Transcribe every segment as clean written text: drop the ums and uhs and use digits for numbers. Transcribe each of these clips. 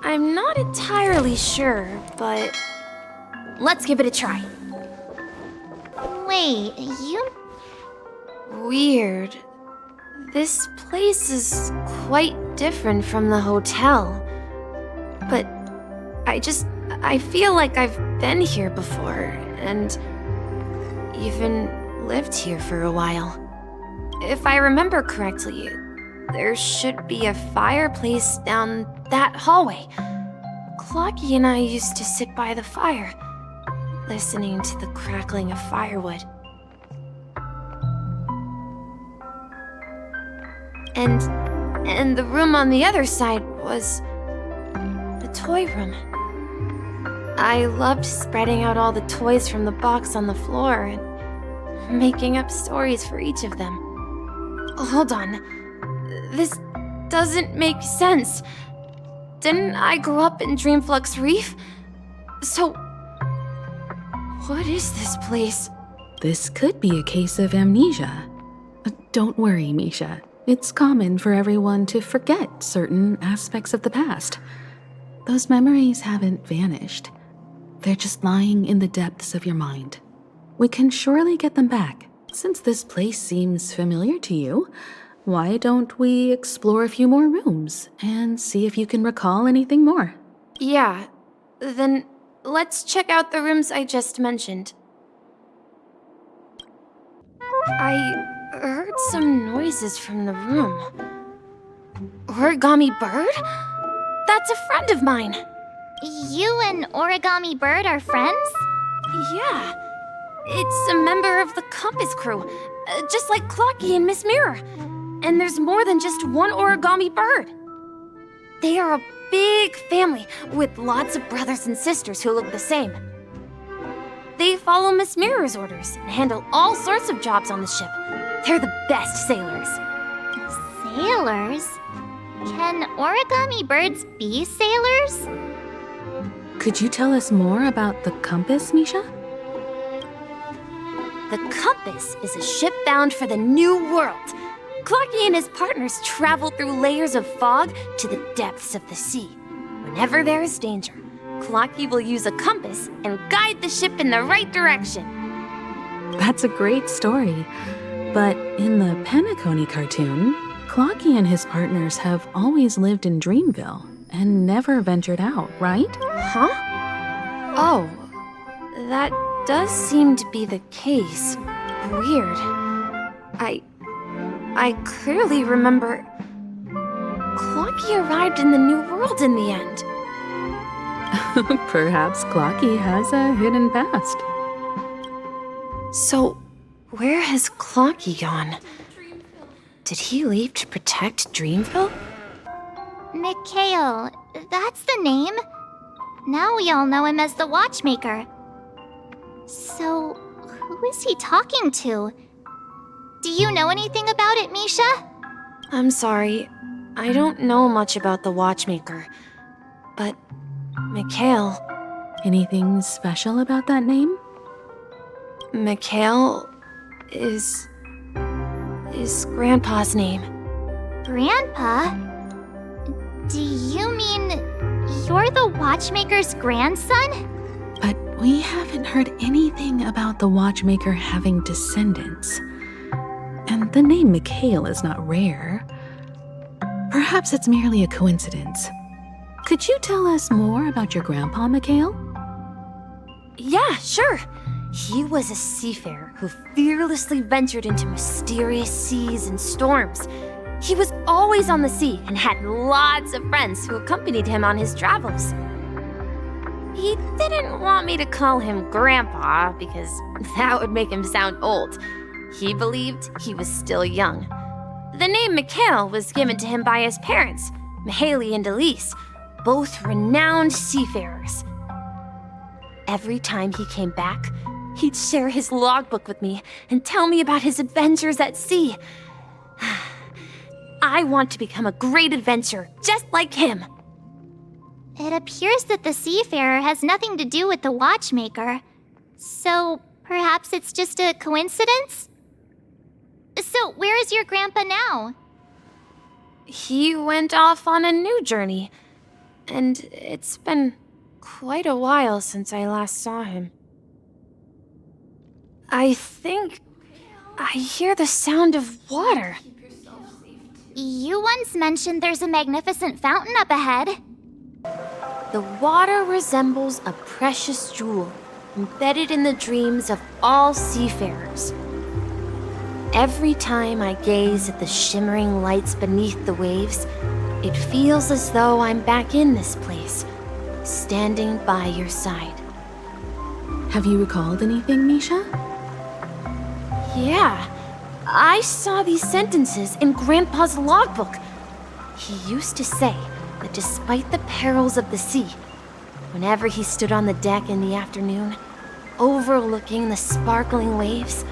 I'm not entirely sure, but let's give it a try. Wait, you... Weird. This place is quite different from the hotel. But I feel like I've been here before, and even lived here for a while. If I remember correctly, there should be a fireplace down that hallway. Clocky and I used to sit by the fire, listening to the crackling of firewood. And the room on the other side was the toy room. I loved spreading out all the toys from the box on the floor and making up stories for each of them. Hold on. This doesn't make sense. Didn't I grow up in Dreamflux Reef? So, what is this place? This could be a case of amnesia. Don't worry, Misha. It's common for everyone to forget certain aspects of the past. Those memories haven't vanished. They're just lying in the depths of your mind. We can surely get them back. Since this place seems familiar to you, why don't we explore a few more rooms and see if you can recall anything more? Yeah, then let's check out the rooms I just mentioned. I heard some noises from the room. Origami Bird? That's a friend of mine. You and Origami Bird are friends? Yeah, it's a member of the Compass crew, just like Clocky and Miss Mirror. And there's more than just one Origami Bird. They are a big family with lots of brothers and sisters who look the same. They follow Miss Mirror's orders and handle all sorts of jobs on the ship. They're the best sailors. Sailors? Can Origami Birds be sailors? Could you tell us more about the Compass, Misha? The Compass is a ship bound for the New World. Clocky and his partners travel through layers of fog to the depths of the sea. Whenever there is danger, Clocky will use a compass and guide the ship in the right direction. That's a great story. But in the Penacony cartoon, Clocky and his partners have always lived in Dreamville and never ventured out, right? Huh? Oh, that does seem to be the case. Weird. I clearly remember Clocky arrived in the New World in the end. Perhaps Clocky has a hidden past. So, where has Clocky gone? Did he leave to protect Dreamville? Mikhail, that's the name. Now we all know him as the Watchmaker. So, who is he talking to? Do you know anything about it, Misha? I'm sorry, I don't know much about the Watchmaker. But, Mikhail... Anything special about that name? Mikhail is Grandpa's name. Grandpa? Do you mean you're the Watchmaker's grandson? But we haven't heard anything about the Watchmaker having descendants. And the name Mikhail is not rare. Perhaps it's merely a coincidence. Could you tell us more about your grandpa, Mikhail? Yeah, sure. He was a seafarer who fearlessly ventured into mysterious seas and storms. He was always on the sea and had lots of friends who accompanied him on his travels. He didn't want me to call him Grandpa because that would make him sound old. He believed he was still young. The name Mikhail was given to him by his parents, Mihaly and Elise, both renowned seafarers. Every time he came back, he'd share his logbook with me and tell me about his adventures at sea. I want to become a great adventurer, just like him. It appears that the seafarer has nothing to do with the Watchmaker. So, perhaps it's just a coincidence? So, where is your grandpa now? He went off on a new journey. and it's been quite a while since I last saw him. I think I hear the sound of water. You once mentioned there's a magnificent fountain up ahead. The water resembles a precious jewel embedded in the dreams of all seafarers. Every time I gaze at the shimmering lights beneath the waves, it feels as though I'm back in this place, standing by your side. Have you recalled anything, Misha? Yeah, I saw these sentences in Grandpa's logbook. He used to say that despite the perils of the sea, whenever he stood on the deck in the afternoon, overlooking the sparkling waves,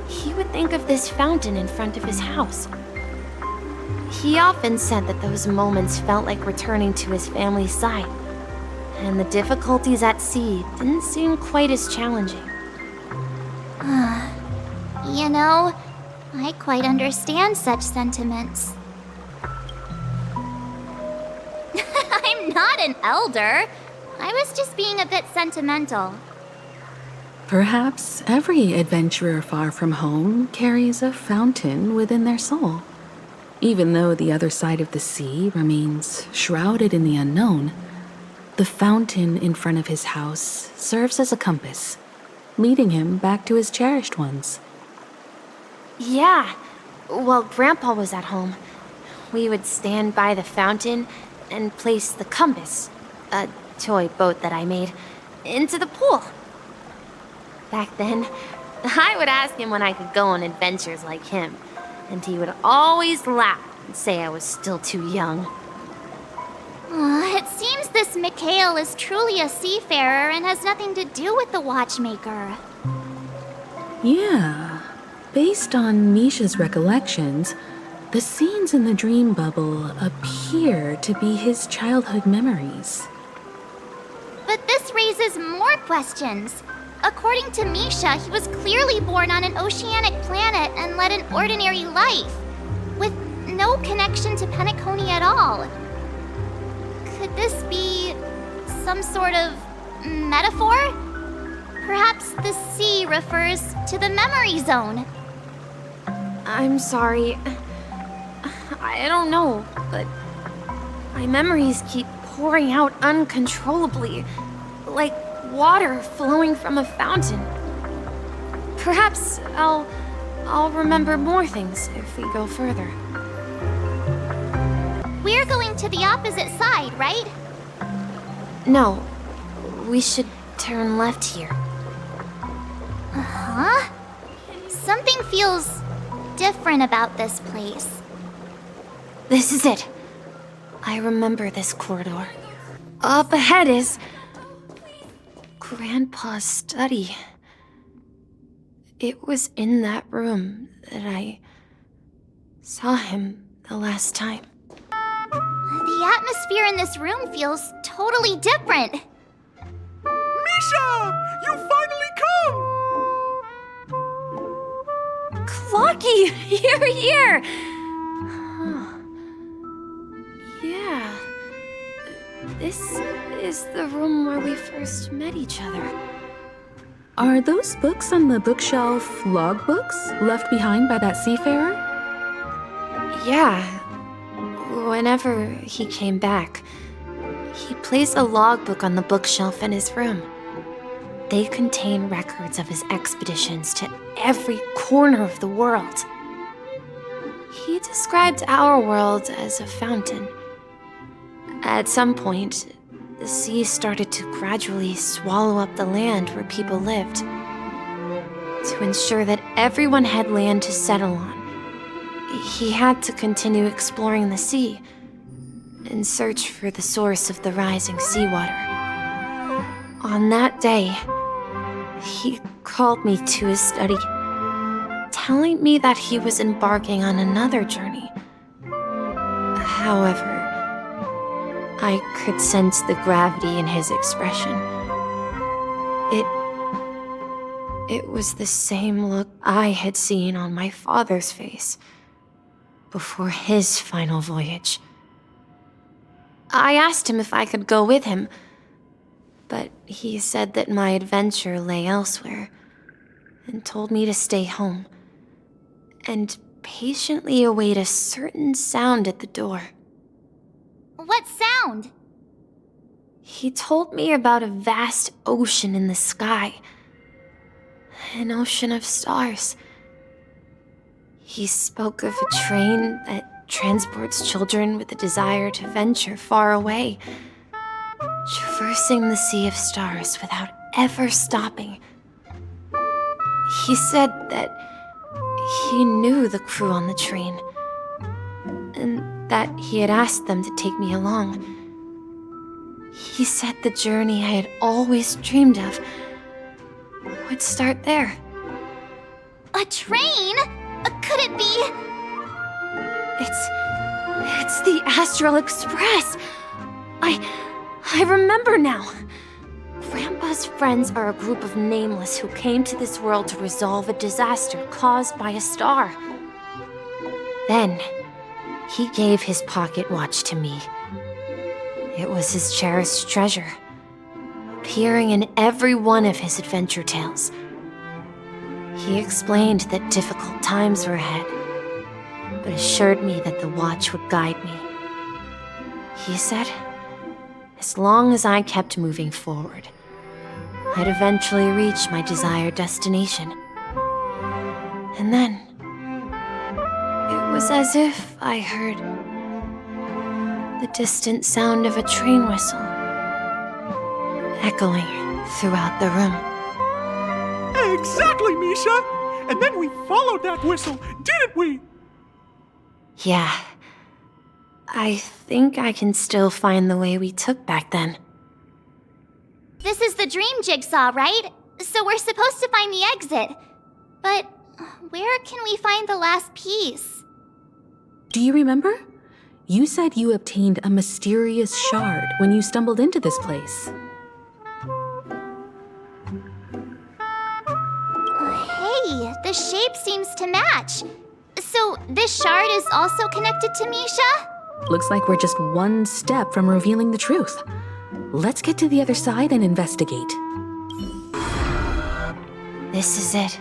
he would think of this fountain in front of his house. He often said that those moments felt like returning to his family's side, and the difficulties at sea didn't seem quite as challenging. You know, I quite understand such sentiments. I'm not an elder. I was just being a bit sentimental. Perhaps every adventurer far from home carries a fountain within their soul. Even though the other side of the sea remains shrouded in the unknown, the fountain in front of his house serves as a compass, leading him back to his cherished ones. Yeah, while Grandpa was at home, we would stand by the fountain and place the compass, a toy boat that I made, into the pool. Back then, I would ask him when I could go on adventures like him, and he would always laugh and say I was still too young. It seems this Mikhail is truly a seafarer and has nothing to do with the watchmaker. Yeah. Based on Misha's recollections, the scenes in the dream bubble appear to be his childhood memories. But this raises more questions. According to Misha, he was clearly born on an oceanic planet and led an ordinary life, with no connection to Penacony at all. Could this be some sort of metaphor? Perhaps the sea refers to the memory zone. I'm sorry. I don't know, but my memories keep pouring out uncontrollably, like water flowing from a fountain. Perhaps I'll remember more things if we go further. We're going to the opposite side, right? No, we should turn left here. Huh? Something feels different about this place. This is it. I remember this corridor. Up ahead is Grandpa's study. It was in that room that I saw him the last time. The atmosphere in this room feels totally different. Misha! You finally come! Clocky, you're here! Huh. Yeah. This is the room where we first met each other. Are those books on the bookshelf logbooks left behind by that seafarer? Yeah. Whenever he came back, he placed a logbook on the bookshelf in his room. They contain records of his expeditions to every corner of the world. He described our world as a fountain. At some point, the sea started to gradually swallow up the land where people lived. To ensure that everyone had land to settle on, he had to continue exploring the sea in search for the source of the rising seawater. On that day, he called me to his study, telling me that he was embarking on another journey. However, I could sense the gravity in his expression. It was the same look I had seen on my father's face before his final voyage. I asked him if I could go with him, but he said that my adventure lay elsewhere, and told me to stay home, and patiently await a certain sound at the door. What sound? He told me about a vast ocean in the sky. An ocean of stars. He spoke of a train that transports children with a desire to venture far away, traversing the sea of stars without ever stopping. He said that he knew the crew on the train, and that he had asked them to take me along. He said the journey I had always dreamed of would start there. A train? Could it be? It's the Astral Express. I remember now. Grandpa's friends are a group of nameless who came to this world to resolve a disaster caused by a star. Then, he gave his pocket watch to me. It was his cherished treasure, appearing in every one of his adventure tales. He explained that difficult times were ahead, but assured me that the watch would guide me. He said, as long as I kept moving forward, I'd eventually reach my desired destination. And then, it was as if I heard the distant sound of a train whistle echoing throughout the room. Exactly, Misha! And then we followed that whistle, didn't we? Yeah. I think I can still find the way we took back then. This is the dream jigsaw, right? So we're supposed to find the exit. But where can we find the last piece? Do you remember? You said you obtained a mysterious shard when you stumbled into this place. Hey, the shape seems to match. So this shard is also connected to Misha? Looks like we're just one step from revealing the truth. Let's get to the other side and investigate. This is it.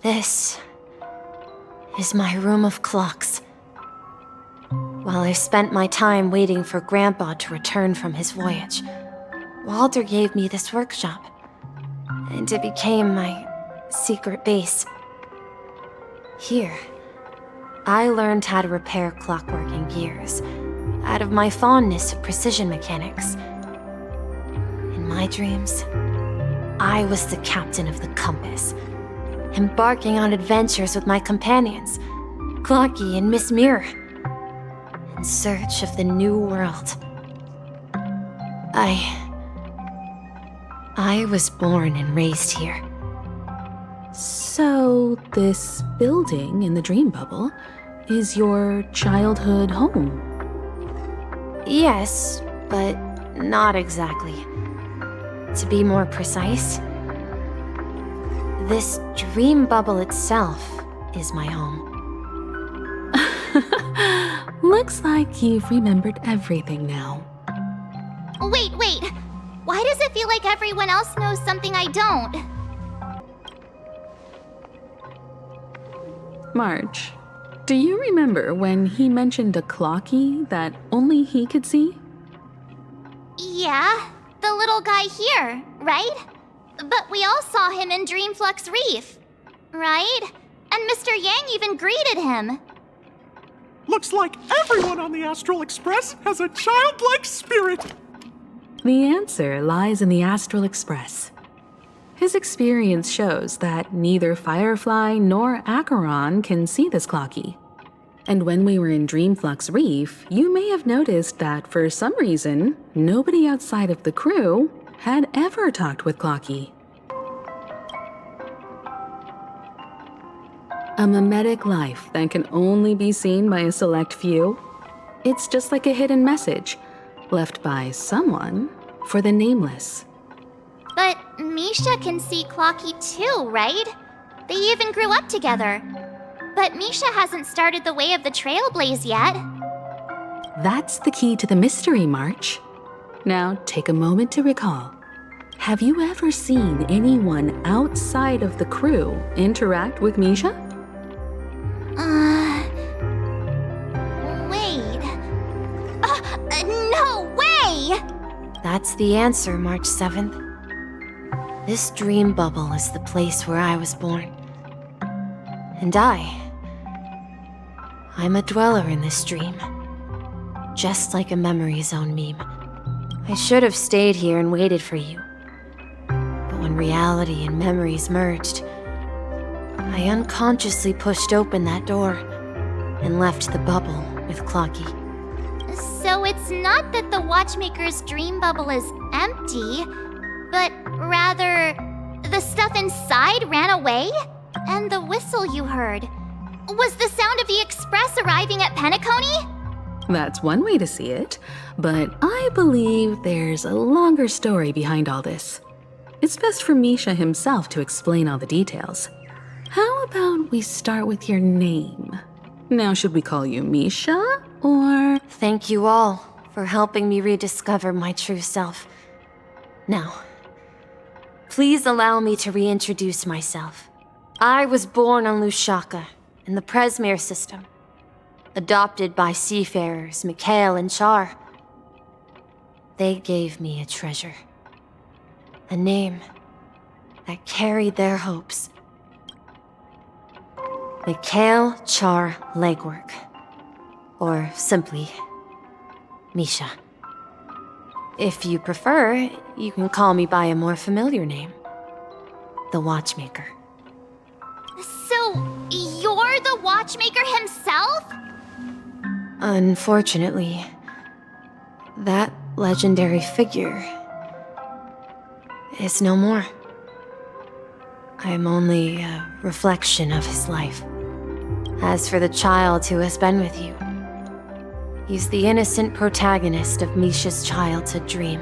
This is my room of clocks. While I spent my time waiting for Grandpa to return from his voyage, Walter gave me this workshop, and it became my secret base. Here, I learned how to repair clockwork and gears out of my fondness of precision mechanics. In my dreams, I was the captain of the compass, embarking on adventures with my companions, Clocky and Miss Mirror, in search of the new world. I was born and raised here. So, this building in the dream bubble is your childhood home? Yes, but not exactly. To be more precise, this dream bubble itself is my home. Looks like you've remembered everything now. Wait. Why does it feel like everyone else knows something I don't? Marge, do you remember when he mentioned a clocky that only he could see? Yeah, the little guy here, right? But we all saw him in Dreamflux Reef, right? And Mr. Yang even greeted him. Looks like everyone on the Astral Express has a childlike spirit. The answer lies in the Astral Express. His experience shows that neither Firefly nor Acheron can see this clocky. And when we were in Dreamflux Reef, you may have noticed that for some reason, nobody outside of the crew had ever talked with Clocky. A mimetic life that can only be seen by a select few. It's just like a hidden message left by someone for the nameless. But Misha can see Clocky too, right? They even grew up together. But Misha hasn't started the way of the Trailblaze yet. That's the key to the mystery, March. Now, take a moment to recall. Have you ever seen anyone outside of the crew interact with Misha? Wait. No way! That's the answer, March 7th. This dream bubble is the place where I was born. And I'm a dweller in this dream. Just like a memory zone meme. I should have stayed here and waited for you. But when reality and memories merged, I unconsciously pushed open that door and left the bubble with Clocky. So it's not that the watchmaker's dream bubble is empty, but rather the stuff inside ran away? And the whistle you heard was the sound of the express arriving at Penacony? That's one way to see it, but I believe there's a longer story behind all this. It's best for Misha himself to explain all the details. How about we start with your name? Now, should we call you Misha, or... Thank you all for helping me rediscover my true self. Now, please allow me to reintroduce myself. I was born on Lushaka, in the Presmere system. Adopted by seafarers Mikhail and Char. They gave me a treasure. A name that carried their hopes. Mikhail Char Legwork. Or simply, Misha. If you prefer, you can call me by a more familiar name. The Watchmaker. So, you're the watchmaker himself? Unfortunately, that legendary figure is no more. I am only a reflection of his life. As for the child who has been with you, he's the innocent protagonist of Misha's childhood dream.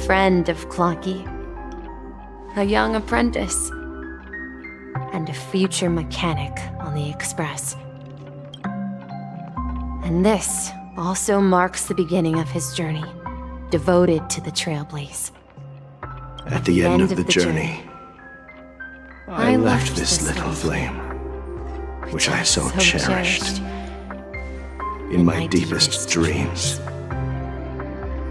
Friend of Clocky, a young apprentice, and a future mechanic on the Express. And this also marks the beginning of his journey, devoted to the Trailblaze. At the end of the journey, I left this little flame, which I so cherished, in my deepest dreams,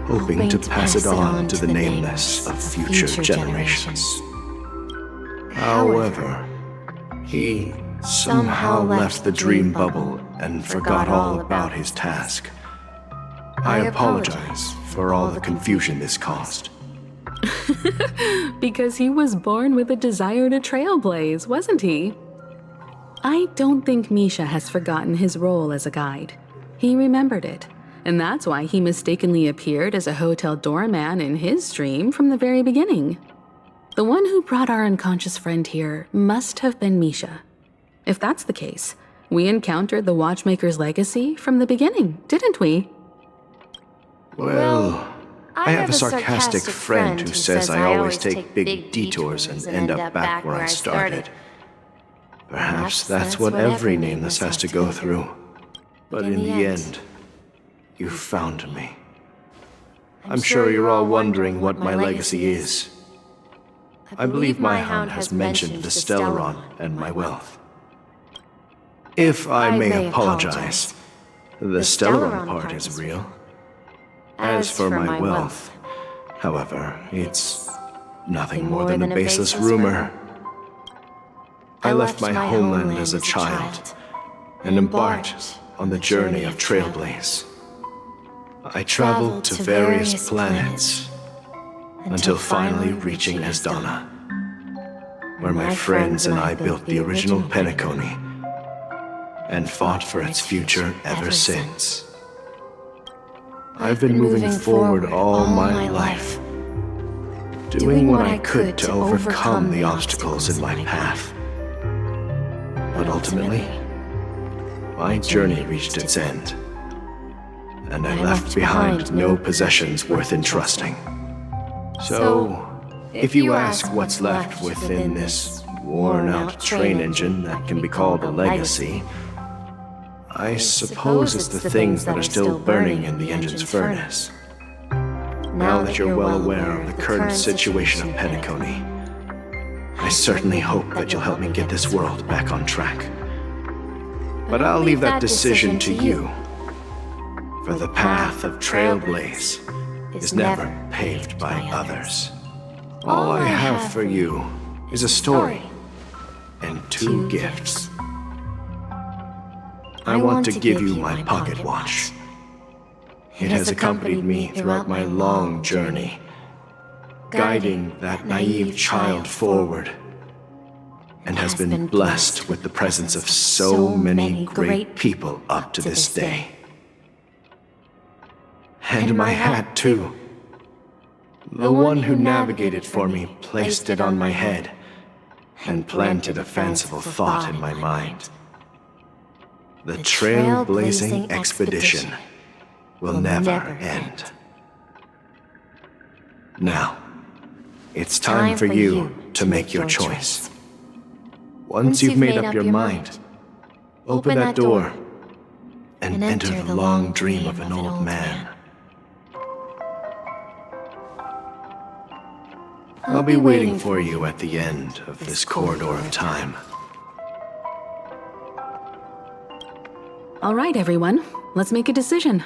hoping to pass it on to the nameless of future generations. However, he somehow left the dream bubble and forgot all about his task. I apologize for all the confusion this caused. Because he was born with a desire to trailblaze, wasn't he? I don't think Misha has forgotten his role as a guide. He remembered it, and that's why he mistakenly appeared as a hotel doorman in his dream from the very beginning. The one who brought our unconscious friend here must have been Misha. If that's the case, we encountered the Watchmaker's legacy from the beginning, didn't we? Well, I have a sarcastic friend who says I always take big detours and end up back where I started. Perhaps that's what every nameless has to go through. But in the end, you found me. I'm sure you're all wondering what my legacy is. I believe my hound has mentioned the Stellaron and my wealth. If I may apologize, the Stellaron part is real. As for my wealth, however, it's nothing more than a baseless rumor. I left my homeland as a child and embarked on the journey of Trailblaze. I traveled to various planets until finally reaching Asdana, where my friends and I built the original Penacony and fought for its future ever since. I've been moving forward all my life, doing what I could to overcome the obstacles in my path. But ultimately, my journey reached its end, and I left behind no possessions worth entrusting. So, if you ask what's left within this worn-out train engine that can be called a legacy, I suppose it's the things that are still burning in the engine's furnace. Now that you're well aware of the current situation of Penacony, I certainly hope that you'll help me get this world back on track. But I'll leave that decision to you. For the path of Trailblaze is never paved by others. All I have for you is a story and two gifts. I want to give you my pocket watch. It has accompanied me throughout my long journey, guiding that naive child forward, and has been blessed with the presence of so many great people up to this day. And my hat, too. The one who navigated for me placed it on my head and planted a fanciful thought in my mind. The trailblazing expedition will never end. Now, it's time for you to make your choice. Once you've made up your mind, open that door and enter the long dream of an old man. I'll be waiting for you at the end of this corridor of time. All right, everyone, let's make a decision.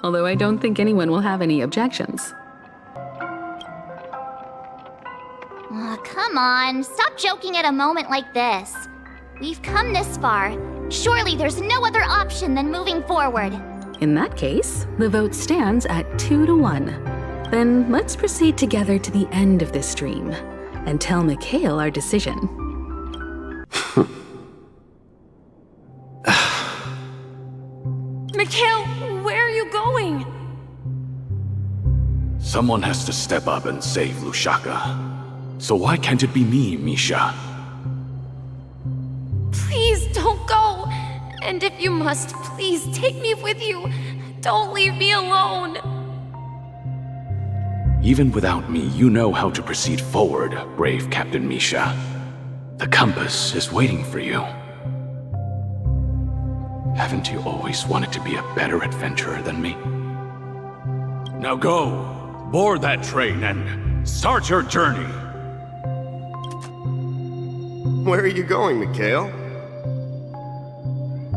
Although I don't think anyone will have any objections. Oh, come on, stop joking at a moment like this. We've come this far. Surely there's no other option than moving forward. In that case, the vote stands at 2-1. Then let's proceed together to the end of this stream and tell Mikhail our decision. Mikhail, where are you going? Someone has to step up and save Lushaka. So why can't it be me, Misha? Please don't go. And if you must, please take me with you. Don't leave me alone. Even without me, you know how to proceed forward, brave Captain Misha. The compass is waiting for you. Haven't you always wanted to be a better adventurer than me? Now go, board that train and start your journey. Where are you going, Mikhail?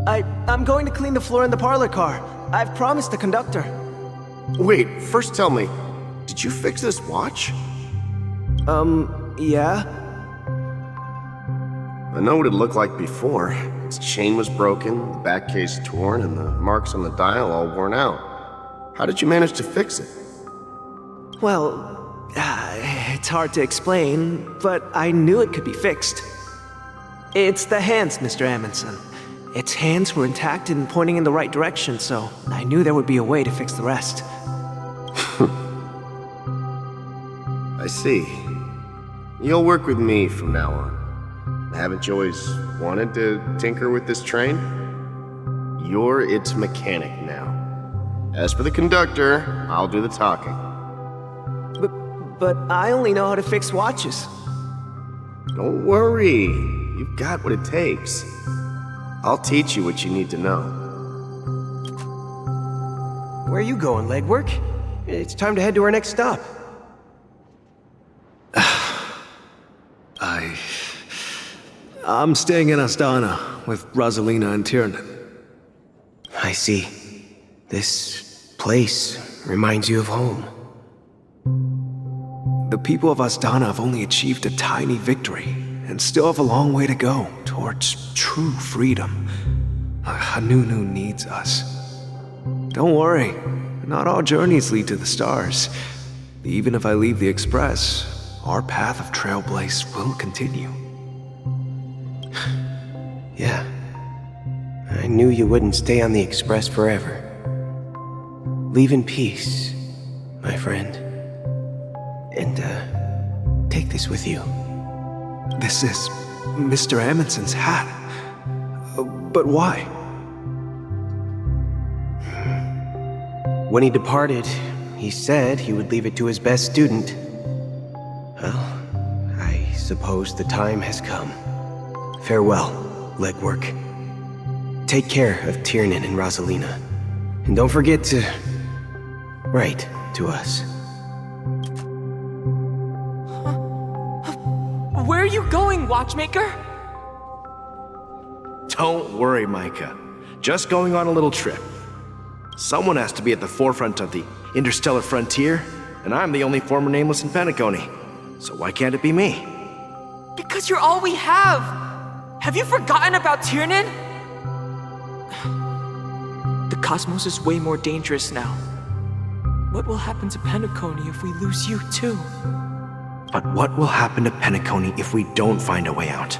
I'm going to clean the floor in the parlor car. I've promised the conductor. Wait, first tell me, did you fix this watch? Yeah? I know what it looked like before. Its chain was broken, the back case torn, and the marks on the dial all worn out. How did you manage to fix it? Well, it's hard to explain, but I knew it could be fixed. It's the hands, Mr. Amundsen. Its hands were intact and pointing in the right direction, so I knew there would be a way to fix the rest. I see. You'll work with me from now on. Haven't you always wanted to tinker with this train? You're its mechanic now. As for the conductor, I'll do the talking. But I only know how to fix watches. Don't worry. You've got what it takes. I'll teach you what you need to know. Where are you going, legwork? It's time to head to our next stop. I'm staying in Astana with Rosalina and Tiernan. I see. This place reminds you of home. The people of Astana have only achieved a tiny victory and still have a long way to go towards true freedom. Hanunu needs us. Don't worry, not all journeys lead to the stars. Even if I leave the Express, our path of Trailblaze will continue. Yeah. I knew you wouldn't stay on the Express forever. Leave in peace, my friend. And, take this with you. This is Mr. Amundsen's hat. But why? When he departed, he said he would leave it to his best student. Well, I suppose the time has come. Farewell, legwork. Take care of Tiernan and Rosalina. And don't forget to write to us. Where are you going, Watchmaker? Don't worry, Micah. Just going on a little trip. Someone has to be at the forefront of the interstellar frontier, and I'm the only former nameless in Penacony. So why can't it be me? Because you're all we have! Have you forgotten about Tiernan? The cosmos is way more dangerous now. What will happen to Penacony if we lose you too? But what will happen to Penacony if we don't find a way out?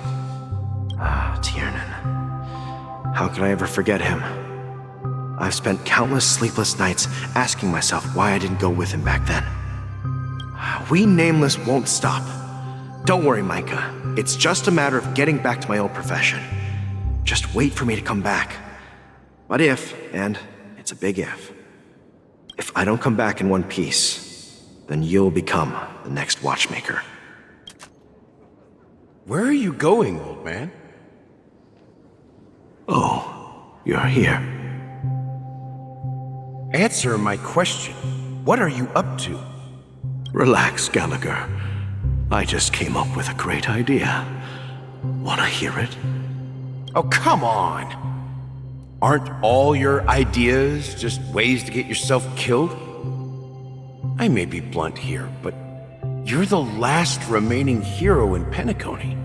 Ah, Tiernan. How could I ever forget him? I've spent countless sleepless nights asking myself why I didn't go with him back then. We Nameless won't stop. Don't worry, Micah. It's just a matter of getting back to my old profession. Just wait for me to come back. But if, and it's a big if I don't come back in one piece, then you'll become the next Watchmaker. Where are you going, old man? Oh, you're here. Answer my question. What are you up to? Relax, Gallagher. I just came up with a great idea. Wanna hear it? Oh, come on! Aren't all your ideas just ways to get yourself killed? I may be blunt here, but you're the last remaining hero in Penacony.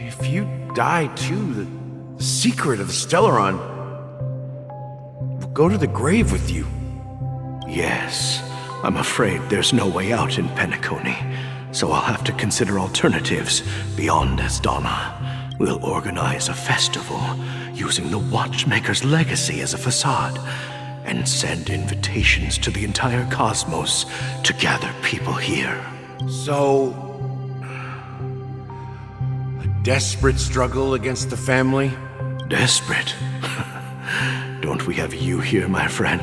If you die too, the secret of the Stellaron will go to the grave with you. Yes, I'm afraid there's no way out in Penacony, so I'll have to consider alternatives beyond Asdana. We'll organize a festival using the Watchmaker's legacy as a facade and send invitations to the entire cosmos to gather people here. So, a desperate struggle against the family? Desperate? Don't we have you here, my friend?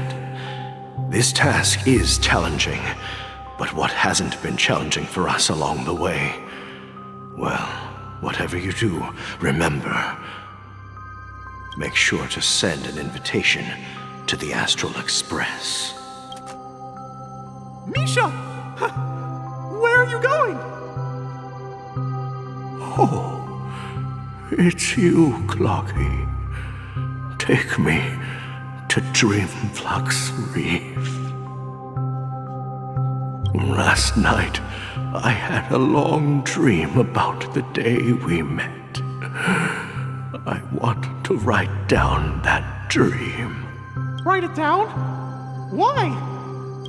This task is challenging, but what hasn't been challenging for us along the way? Well, whatever you do, remember, make sure to send an invitation to the Astral Express. Misha! Where are you going? Oh, it's you, Clocky. Take me to Dreamflux Reef. Last night, I had a long dream about the day we met. I want to write down that dream. Write it down? Why?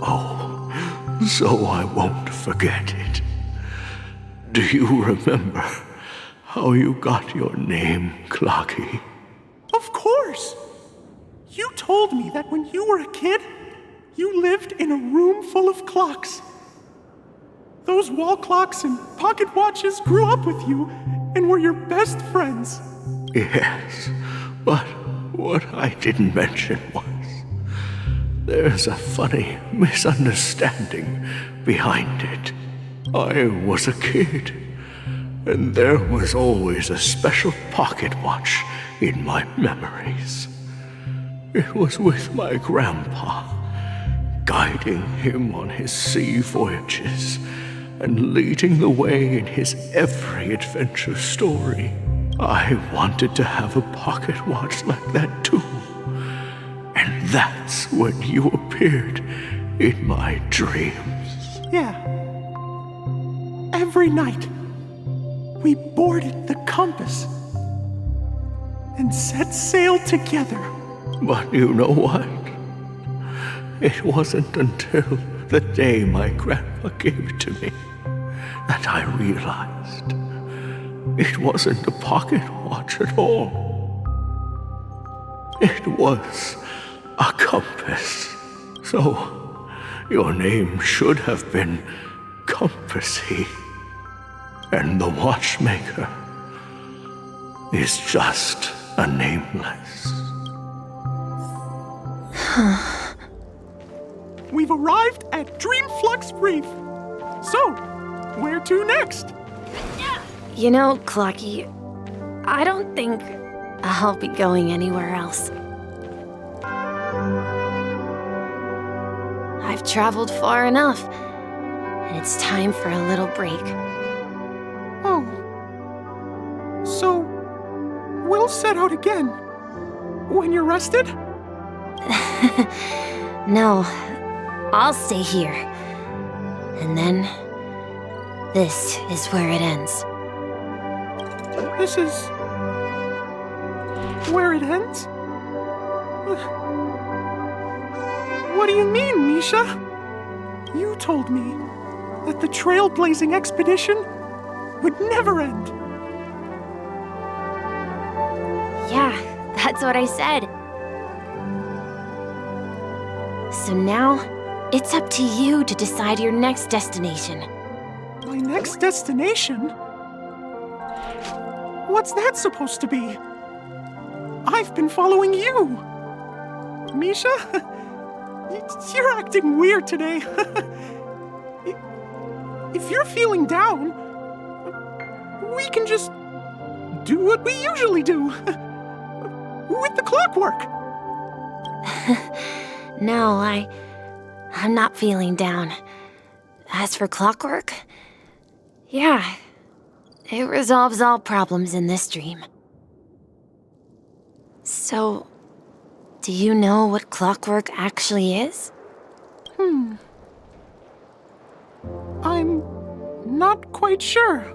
Oh, so I won't forget it. Do you remember how you got your name, Clocky? Of course! You told me that when you were a kid, you lived in a room full of clocks. Those wall clocks and pocket watches grew up with you and were your best friends. Yes, but what I didn't mention was there's a funny misunderstanding behind it. I was a kid, and there was always a special pocket watch in my memories. It was with my grandpa, guiding him on his sea voyages and leading the way in his every adventure story. I wanted to have a pocket watch like that too. And that's when you appeared in my dreams. Yeah. Every night, we boarded the compass and set sail together. But you know what? It wasn't until the day my grandpa gave it to me that I realized it wasn't a pocket watch at all. It was a compass. So, your name should have been Compassy. And the Watchmaker is just a nameless. We've arrived at Dreamflux Reef. So, where to next? You know, Clocky, I don't think I'll be going anywhere else. I've traveled far enough, and it's time for a little break. Oh. So, we'll set out again when you're rested? No, I'll stay here. And then, this is where it ends. This is where it ends? What do you mean, Misha? You told me that the trailblazing expedition would never end. Yeah, that's what I said. So now, it's up to you to decide your next destination. My next destination? What's that supposed to be? I've been following you. Misha? You're acting weird today. If you're feeling down, we can just do what we usually do. With the clockwork. No, I'm not feeling down. As for clockwork, yeah, it resolves all problems in this dream. So, do you know what clockwork actually is? I'm not quite sure.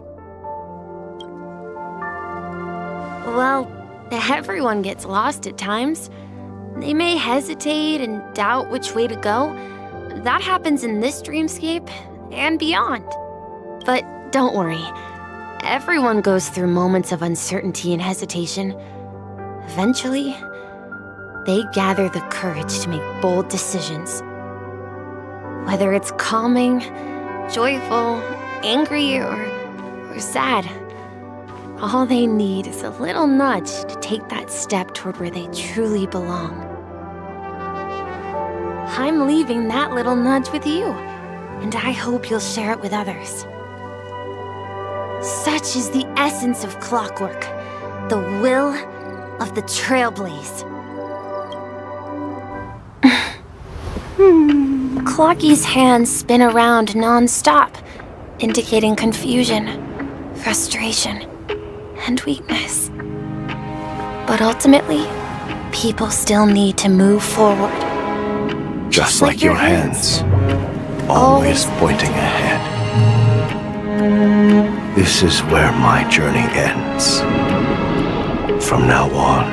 Well, everyone gets lost at times. They may hesitate and doubt which way to go. That happens in this dreamscape and beyond. But don't worry. Everyone goes through moments of uncertainty and hesitation. Eventually, they gather the courage to make bold decisions. Whether it's calming, joyful, angry, or sad, all they need is a little nudge to take that step toward where they truly belong. I'm leaving that little nudge with you, and I hope you'll share it with others. Such is the essence of clockwork, the will of the trailblaze. Clocky's hands spin around non-stop, indicating confusion, frustration, and weakness. But ultimately, people still need to move forward. Just like your hands, always pointing ahead. This is where my journey ends. From now on,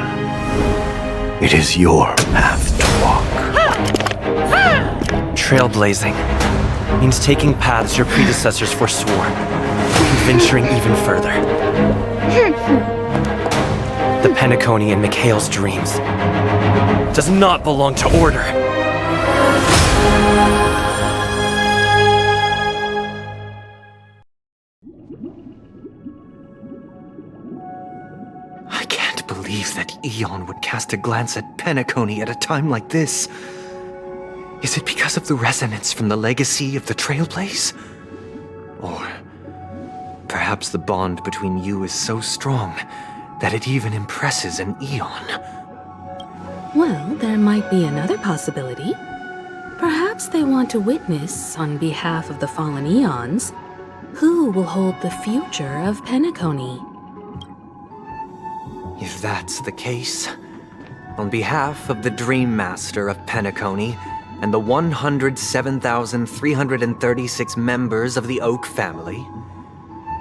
it is your path to walk. Trailblazing means taking paths your predecessors forswore, and venturing even further. The Penacony in Mikhail's dreams does not belong to order. I can't believe that Eon would cast a glance at Penacony at a time like this. Is it because of the resonance from the legacy of the Trailblaze? Or perhaps the bond between you is so strong that it even impresses an Eon? Well, there might be another possibility. Perhaps they want to witness, on behalf of the fallen Eons, who will hold the future of Penacony. If that's the case, on behalf of the Dream Master of Penacony and the 107,336 members of the Oak family,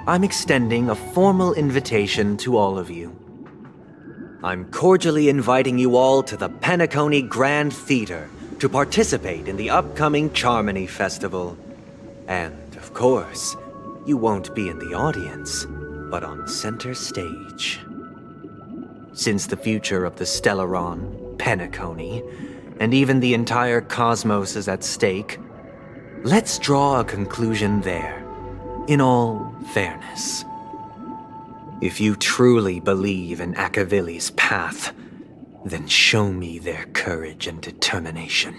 I'm extending a formal invitation to all of you. I'm cordially inviting you all to the Penacony Grand Theater to participate in the upcoming Charmony Festival. And, of course, you won't be in the audience, but on center stage. Since the future of the Stellaron, Penacony, and even the entire cosmos is at stake, let's draw a conclusion there, in all fairness. If you truly believe in Akavili's path, then show me their courage and determination.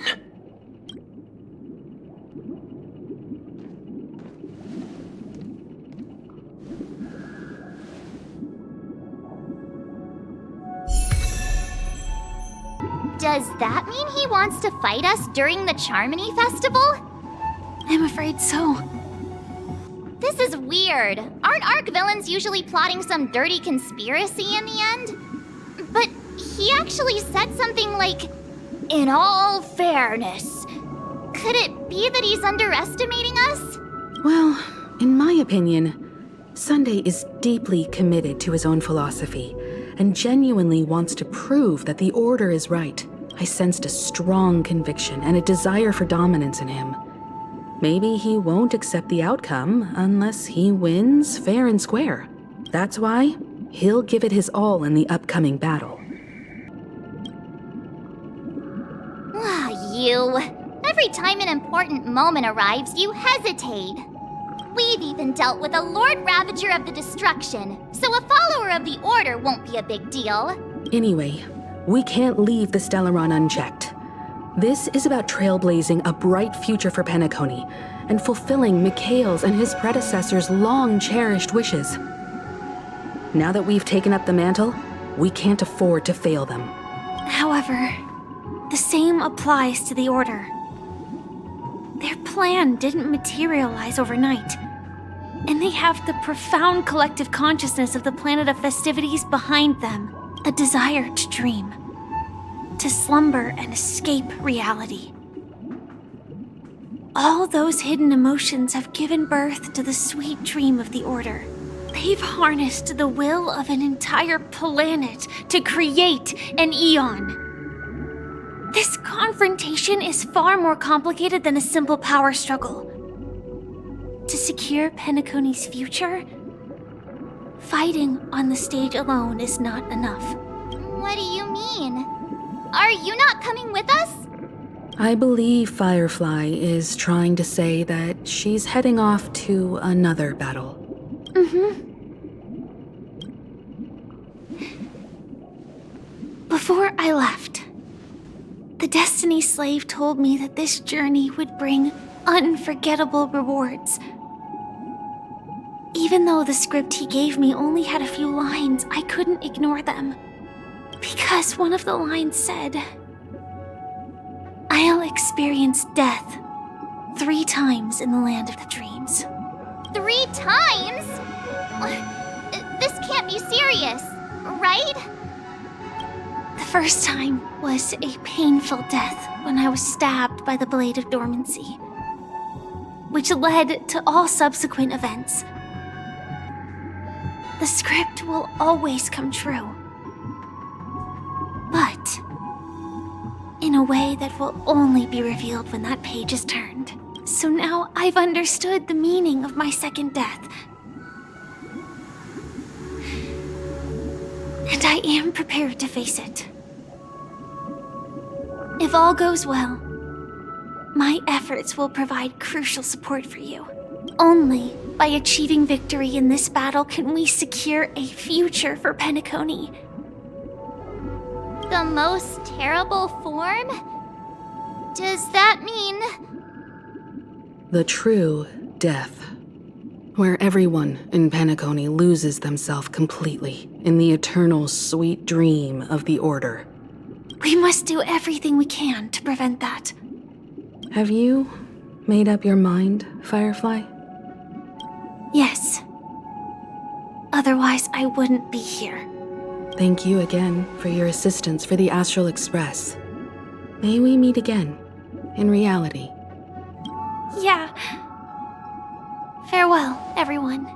Does that mean he wants to fight us during the Charmony Festival? I'm afraid so. This is weird. Aren't Arc villains usually plotting some dirty conspiracy in the end? But he actually said something like, "In all fairness." Could it be that he's underestimating us? Well, in my opinion, Sunday is deeply committed to his own philosophy and genuinely wants to prove that the Order is right. I sensed a strong conviction and a desire for dominance in him. Maybe he won't accept the outcome unless he wins fair and square. That's why he'll give it his all in the upcoming battle. You. Every time an important moment arrives, you hesitate. We've even dealt with a Lord Ravager of the Destruction, so a follower of the Order won't be a big deal. Anyway, we can't leave the Stellaron unchecked. This is about trailblazing a bright future for Penacony and fulfilling Mikhail's and his predecessors' long-cherished wishes. Now that we've taken up the mantle, we can't afford to fail them. However, the same applies to the Order. Their plan didn't materialize overnight, and they have the profound collective consciousness of the planet of festivities behind them, a desire to dream, to slumber and escape reality. All those hidden emotions have given birth to the sweet dream of the Order. They've harnessed the will of an entire planet to create an eon. This confrontation is far more complicated than a simple power struggle. To secure Penacony's future, fighting on the stage alone is not enough. What do you mean? Are you not coming with us? I believe Firefly is trying to say that she's heading off to another battle. Before I left, the Destiny Slave told me that this journey would bring unforgettable rewards. Even though the script he gave me only had a few lines, I couldn't ignore them. Because one of the lines said, "I'll experience death 3 times in the land of the dreams." 3 times? This can't be serious, right? The first time was a painful death when I was stabbed by the Blade of Dormancy, which led to all subsequent events. The script will always come true, but in a way that will only be revealed when that page is turned. So now I've understood the meaning of my second death. And I am prepared to face it. If all goes well, my efforts will provide crucial support for you. Only by achieving victory in this battle can we secure a future for Penacony. The most terrible form? Does that mean... The true death, where everyone in Penacony loses themselves completely in the eternal sweet dream of the Order. We must do everything we can to prevent that. Have you made up your mind, Firefly? Yes. Otherwise, I wouldn't be here. Thank you again for your assistance for the Astral Express. May we meet again, in reality. Yeah. Farewell, everyone.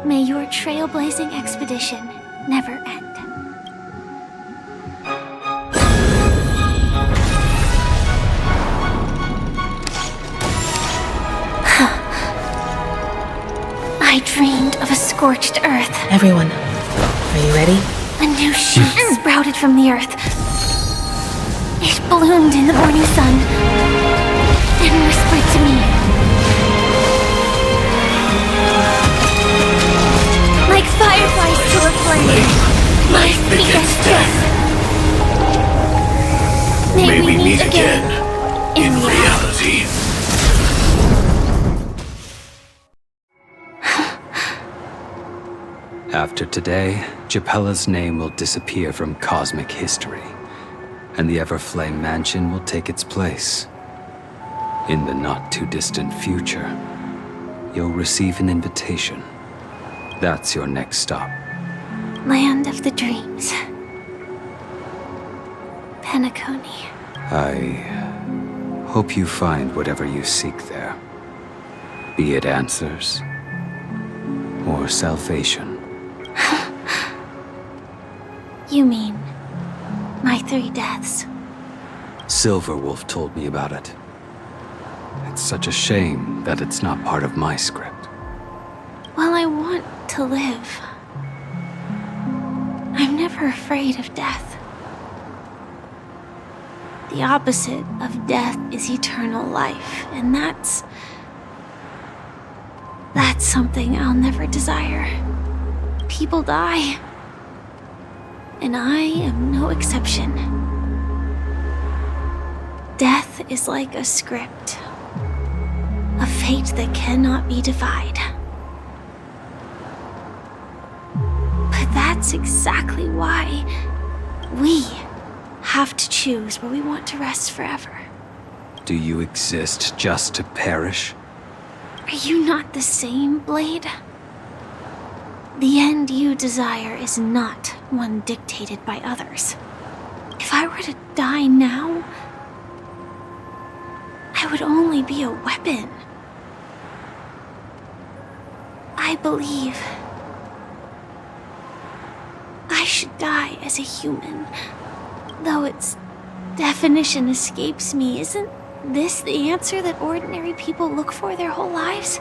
May your trailblazing expedition never end. I dreamed of a scorched earth. Everyone, are you ready? A new shoot sprouted from the earth. It bloomed in the morning sun and whispered to me. Like fireflies to a flame, life begets death. May we meet again in reality. After today, Japella's name will disappear from cosmic history. and the Everflame Mansion will take its place. In the not-too-distant future, you'll receive an invitation. That's your next stop. Land of the Dreams. Penacony. I hope you find whatever you seek there. Be it answers or salvation. You mean my 3 deaths? Silverwolf told me about it. It's such a shame that it's not part of my script. Well, I want to live. I'm never afraid of death. The opposite of death is eternal life, and that's something I'll never desire. People die, and I am no exception. Death is like a script, a fate that cannot be defied. But that's exactly why we have to choose where we want to rest forever. Do you exist just to perish? Are you not the same, Blade? The end you desire is not one dictated by others. If I were to die now, I would only be a weapon. I believe I should die as a human. Though its definition escapes me, isn't this the answer that ordinary people look for their whole lives?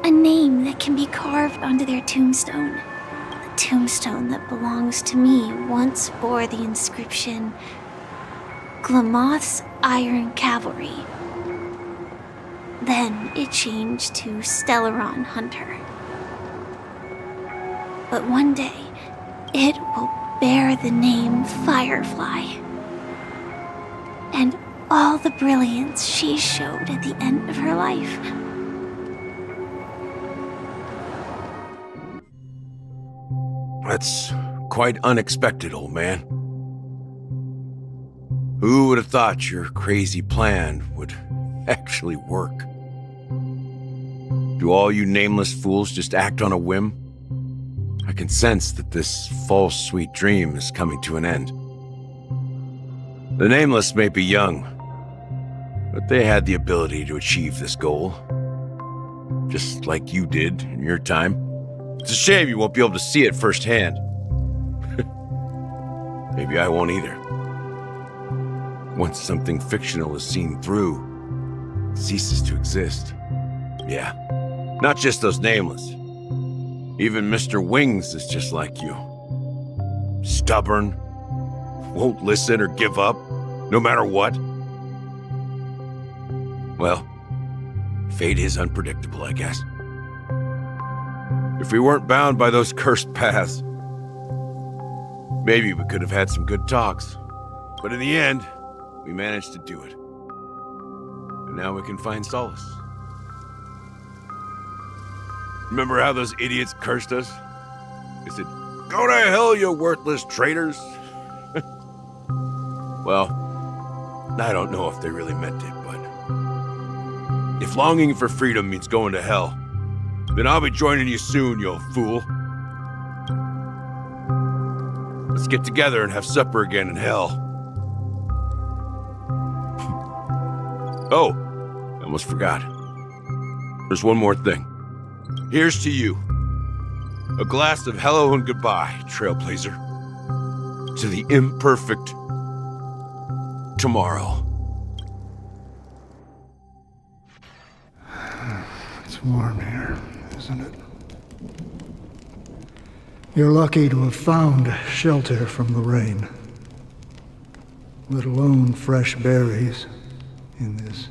A name that can be carved onto their tombstone. The tombstone that belongs to me once bore the inscription, Glamoth's Iron Cavalry. Then it changed to Stellaron Hunter. But one day, it will bear the name Firefly. And all the brilliance she showed at the end of her life. That's quite unexpected, old man. Who would have thought your crazy plan would actually work? Do all you nameless fools just act on a whim? I can sense that this false sweet dream is coming to an end. The nameless may be young, but they had the ability to achieve this goal. Just like you did in your time. It's a shame you won't be able to see it firsthand. Maybe I won't either. Once something fictional is seen through, it ceases to exist. Yeah, not just those nameless. Even Mr. Wings is just like you. Stubborn, won't listen or give up, no matter what. Well, fate is unpredictable, I guess. If we weren't bound by those cursed paths, maybe we could have had some good talks. But in the end, we managed to do it. And now we can find solace. Remember how those idiots cursed us? They said, "Go to hell, you worthless traitors." Well, I don't know if they really meant it, but if longing for freedom means going to hell, then I'll be joining you soon, you old fool. Let's get together and have supper again in hell. Oh, I almost forgot. There's one more thing. Here's to you. A glass of hello and goodbye, Trailblazer. To the imperfect tomorrow. It's warm here, isn't it? You're lucky to have found shelter from the rain, let alone fresh berries in this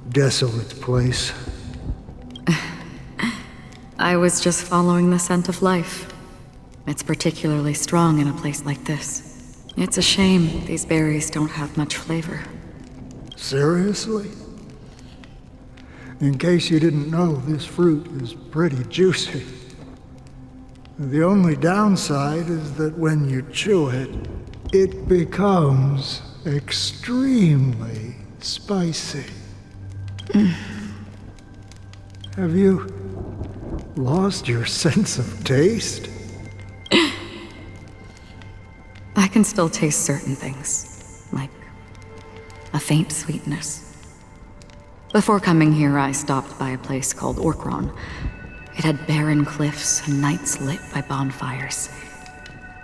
desolate place. I was just following the scent of life. It's particularly strong in a place like this. It's a shame these berries don't have much flavor. Seriously? In case you didn't know, this fruit is pretty juicy. The only downside is that when you chew it, it becomes extremely spicy. Have you lost your sense of taste? I can still taste certain things, like a faint sweetness. Before coming here, I stopped by a place called Orkron. It had barren cliffs and nights lit by bonfires.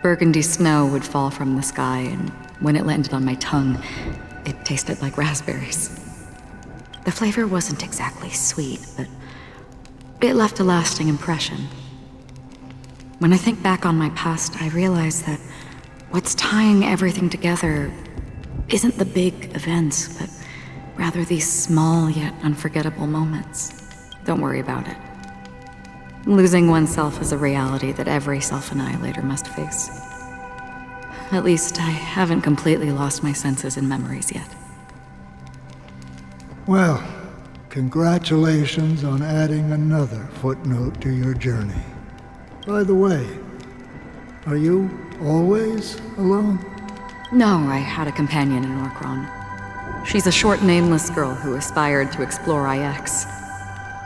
Burgundy snow would fall from the sky, and when it landed on my tongue, it tasted like raspberries. The flavor wasn't exactly sweet, but it left a lasting impression. When I think back on my past, I realize that what's tying everything together isn't the big events, but rather these small yet unforgettable moments. Don't worry about it. Losing oneself is a reality that every self-annihilator must face. At least I haven't completely lost my senses and memories yet. Well, congratulations on adding another footnote to your journey. By the way, are you always alone? No, I had a companion in Orkron. She's a short, nameless girl who aspired to explore IX.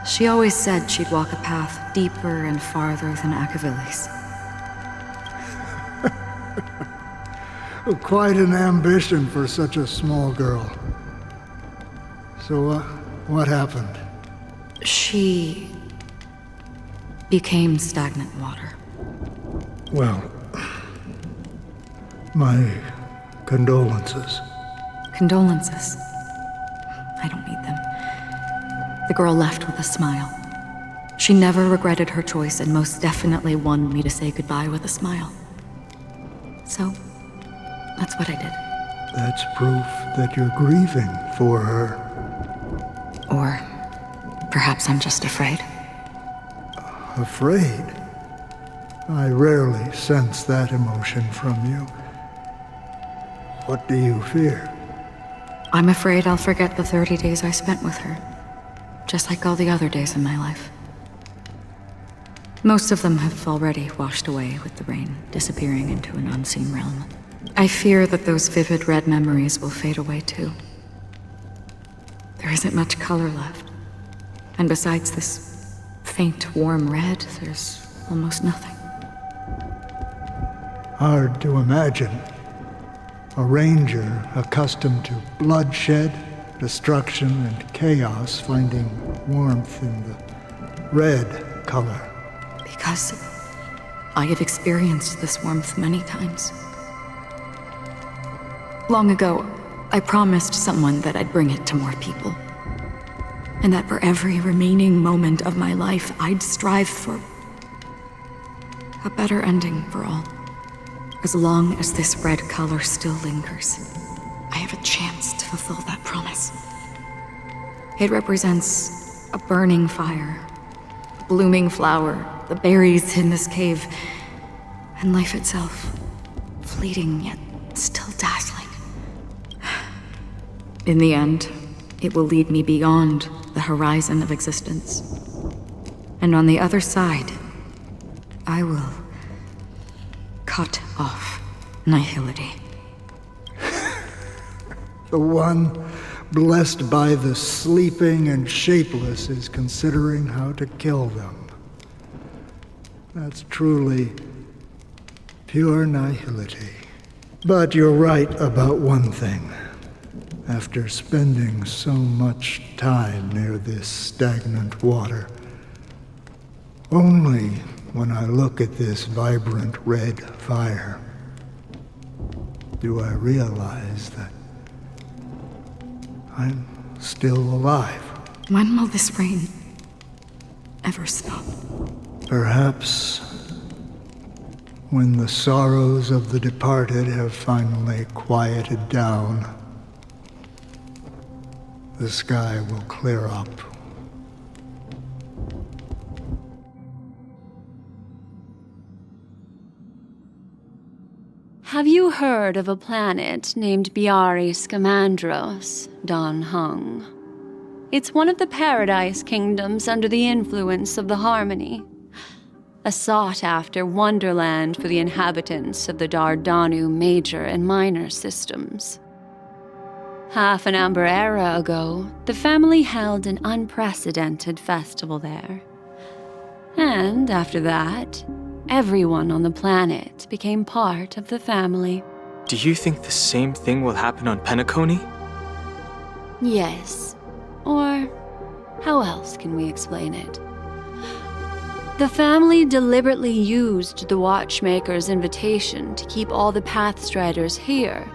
She always said she'd walk a path deeper and farther than Akavilis. Quite an ambition for such a small girl. So, what happened? She became stagnant water. Well, my condolences. Condolences. I don't need them. The girl left with a smile. She never regretted her choice and most definitely wanted me to say goodbye with a smile. So, that's what I did. That's proof that you're grieving for her. Or perhaps I'm just afraid. Afraid? I rarely sense that emotion from you. What do you fear? I'm afraid I'll forget the 30 days I spent with her, just like all the other days in my life. Most of them have already washed away with the rain, disappearing into an unseen realm. I fear that those vivid red memories will fade away too. There isn't much color left. And besides this faint, warm red, there's almost nothing. Hard to imagine. A ranger accustomed to bloodshed, destruction, and chaos finding warmth in the red color. Because I have experienced this warmth many times. Long ago, I promised someone that I'd bring it to more people. And that for every remaining moment of my life, I'd strive for a better ending for all. As long as this red color still lingers, I have a chance to fulfill that promise. It represents a burning fire, a blooming flower, the berries in this cave, and life itself, fleeting yet still dazzling. In the end, it will lead me beyond the horizon of existence. And on the other side, I will cut off nihility. The one blessed by the sleeping and shapeless is considering how to kill them. That's truly pure nihility. But you're right about one thing. After spending so much time near this stagnant water, only when I look at this vibrant red fire do I realize that I'm still alive. When will this rain ever stop? Perhaps when the sorrows of the departed have finally quieted down, the sky will clear up. Have you heard of a planet named Biari Scamandros, Don Hung? It's one of the Paradise Kingdoms under the influence of the Harmony. a sought-after wonderland for the inhabitants of the Dardanu major and minor systems. Half an Amber Era ago, the family held an unprecedented festival there. And after that, everyone on the planet became part of the family. Do you think the same thing will happen on Penacony? Yes. Or how else can we explain it? The family deliberately used the Watchmaker's invitation to keep all the Pathstriders here,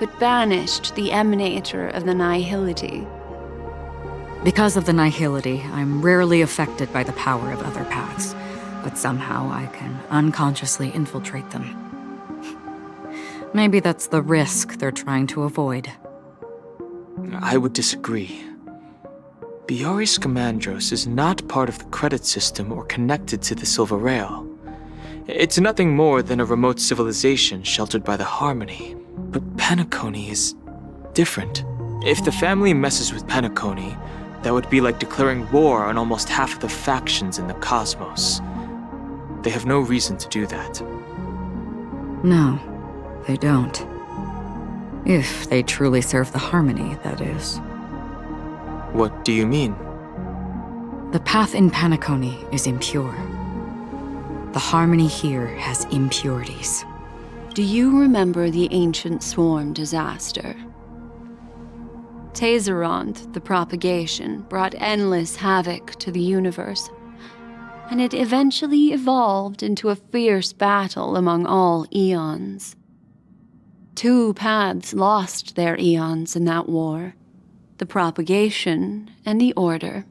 but banished the Emanator of the Nihility. Because of the Nihility, I'm rarely affected by the power of other paths, but somehow I can unconsciously infiltrate them. Maybe that's the risk they're trying to avoid. I would disagree. Biari Scamandros is not part of the credit system or connected to the Silver Rail. It's nothing more than a remote civilization sheltered by the Harmony. But Penacony is different. If the family messes with Penacony, that would be like declaring war on almost half of the factions in the cosmos. They have no reason to do that. No, they don't. If they truly serve the Harmony, that is. What do you mean? The path in Penacony is impure. The Harmony here has impurities. Do you remember the Ancient Swarm disaster? Tazeront, the propagation, brought endless havoc to the universe, and it eventually evolved into a fierce battle among all eons. 2 paths lost their eons in that war, the propagation and the order.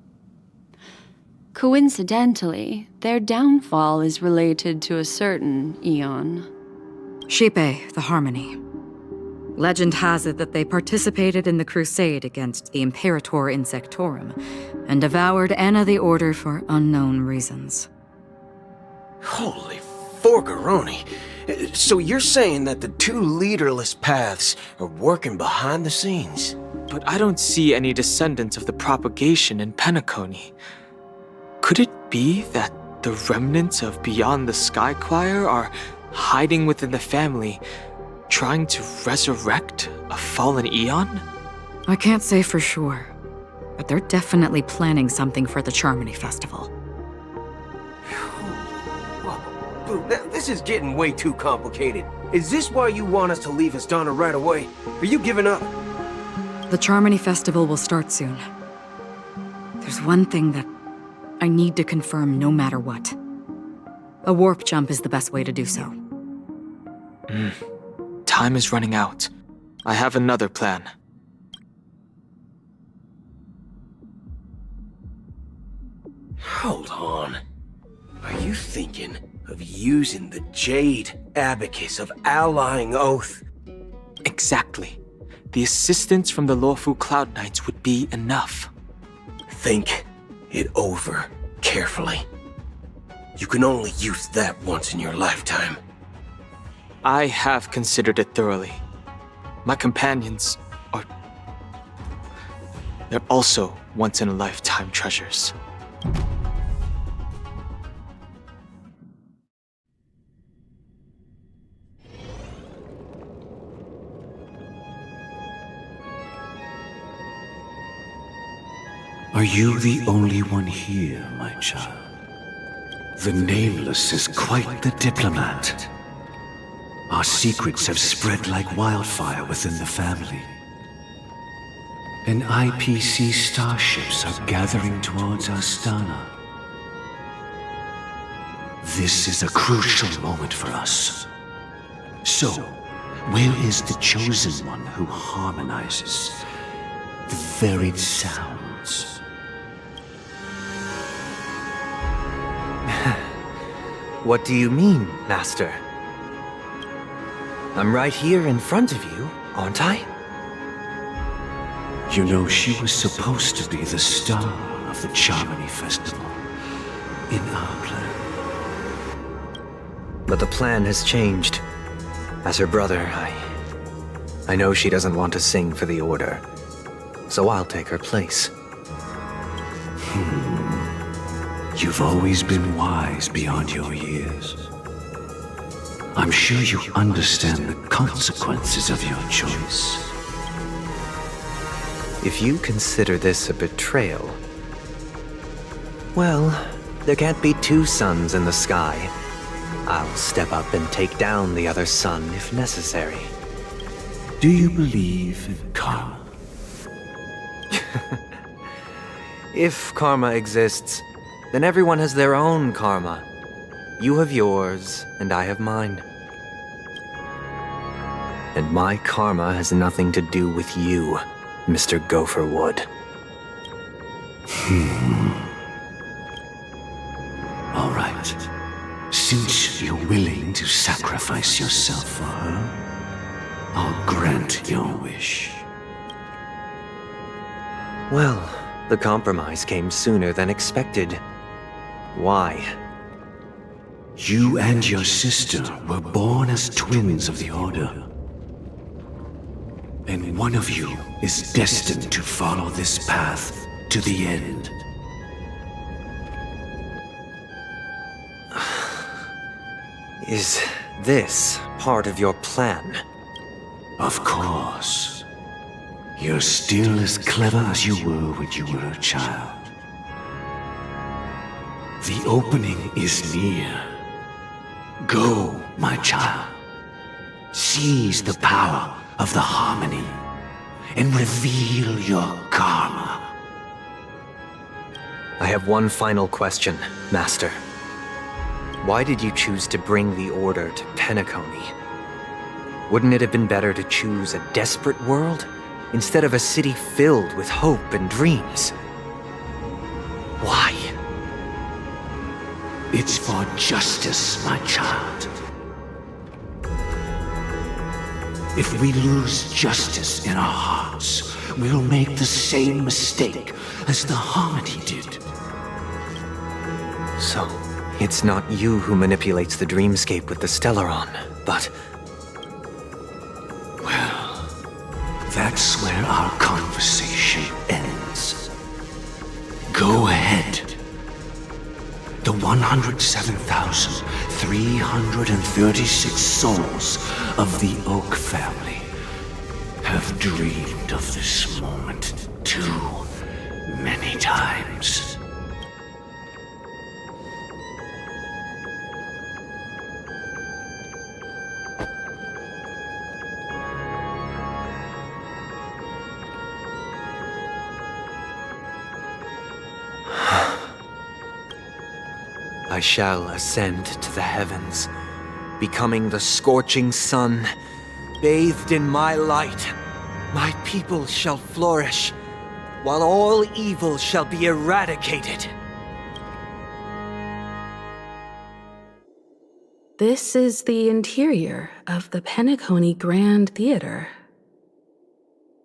Coincidentally, their downfall is related to a certain eon. Xipe, the Harmony. Legend has it that they participated in the crusade against the Imperator Insectorum and devoured Anna the Order for unknown reasons. Holy forgaroni. So you're saying that the 2 leaderless paths are working behind the scenes? But I don't see any descendants of the propagation in Penacony. Could it be that the remnants of Beyond the Sky Choir are hiding within the family, trying to resurrect a fallen eon? I can't say for sure, but they're definitely planning something for the Charmony Festival. Boo, this is getting way too complicated. Is this why you want us to leave Astana right away? Are you giving up? The Charmony Festival will start soon. There's one thing that I need to confirm no matter what. A warp jump is the best way to do so. Time is running out. I have another plan. Hold on. Are you thinking of using the Jade Abacus of Allying Oath? Exactly. The assistance from the Lawfu Cloud Knights would be enough. Think it over carefully. You can only use that once in your lifetime. I have considered it thoroughly. My companions are... they're also once-in-a-lifetime treasures. Are you the only one here, my child? The Nameless is quite the diplomat. Our secrets have spread like wildfire within the family. And IPC starships are gathering towards Astana. This is a crucial moment for us. So, where is the chosen one who harmonizes the varied sounds? What do you mean, Master? I'm right here in front of you, aren't I? You know, she was supposed to be the star of the Charmony Festival in our plan. But the plan has changed. As her brother, I know she doesn't want to sing for the Order, so I'll take her place. You've always been wise beyond your years. I'm sure you understand the consequences of your choice. If you consider this a betrayal, well, there can't be two suns in the sky. I'll step up and take down the other sun if necessary. Do you believe in karma? If karma exists, then everyone has their own karma. You have yours, and I have mine. And my karma has nothing to do with you, Mr. Gopherwood. All right. Since you're willing to sacrifice yourself for her, I'll grant your wish. Well, the compromise came sooner than expected. Why? You and your sister were born as twins of the Order. And one of you is destined to follow this path to the end. Is this part of your plan? Of course. You're still as clever as you were when you were a child. The opening is near. Go, my child. Seize the power of the harmony and reveal your karma. I have one final question, Master. Why did you choose to bring the Order to Penacony? Wouldn't it have been better to choose a desperate world instead of a city filled with hope and dreams? Why? It's for justice, my child. If we lose justice in our hearts, we'll make the same mistake as the Harmony did. So, it's not you who manipulates the dreamscape with the Stellaron, but... Well, that's where our conversation ends. Go ahead. The 107,336 souls of the Oak family have dreamed of this moment too many times. I shall ascend to the heavens, becoming the scorching sun. Bathed in my light, my people shall flourish, while all evil shall be eradicated. This is the interior of the Penacony Grand Theater.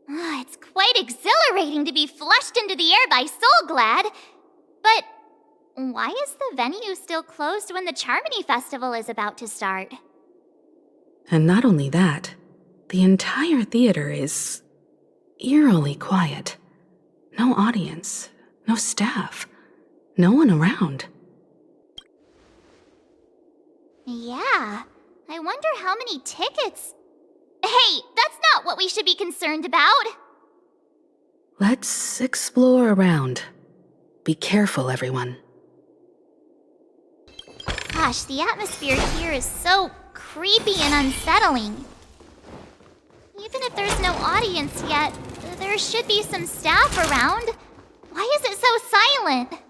It's quite exhilarating to be flushed into the air by Soulglad. But why is the venue still closed when the Charmony Festival is about to start? And not only that, the entire theater is eerily quiet. No audience, no staff, no one around. Yeah, I wonder how many tickets... Hey, that's not what we should be concerned about! Let's explore around. Be careful, everyone. Gosh, the atmosphere here is so creepy and unsettling. Even if there's no audience yet, there should be some staff around. Why is it so silent?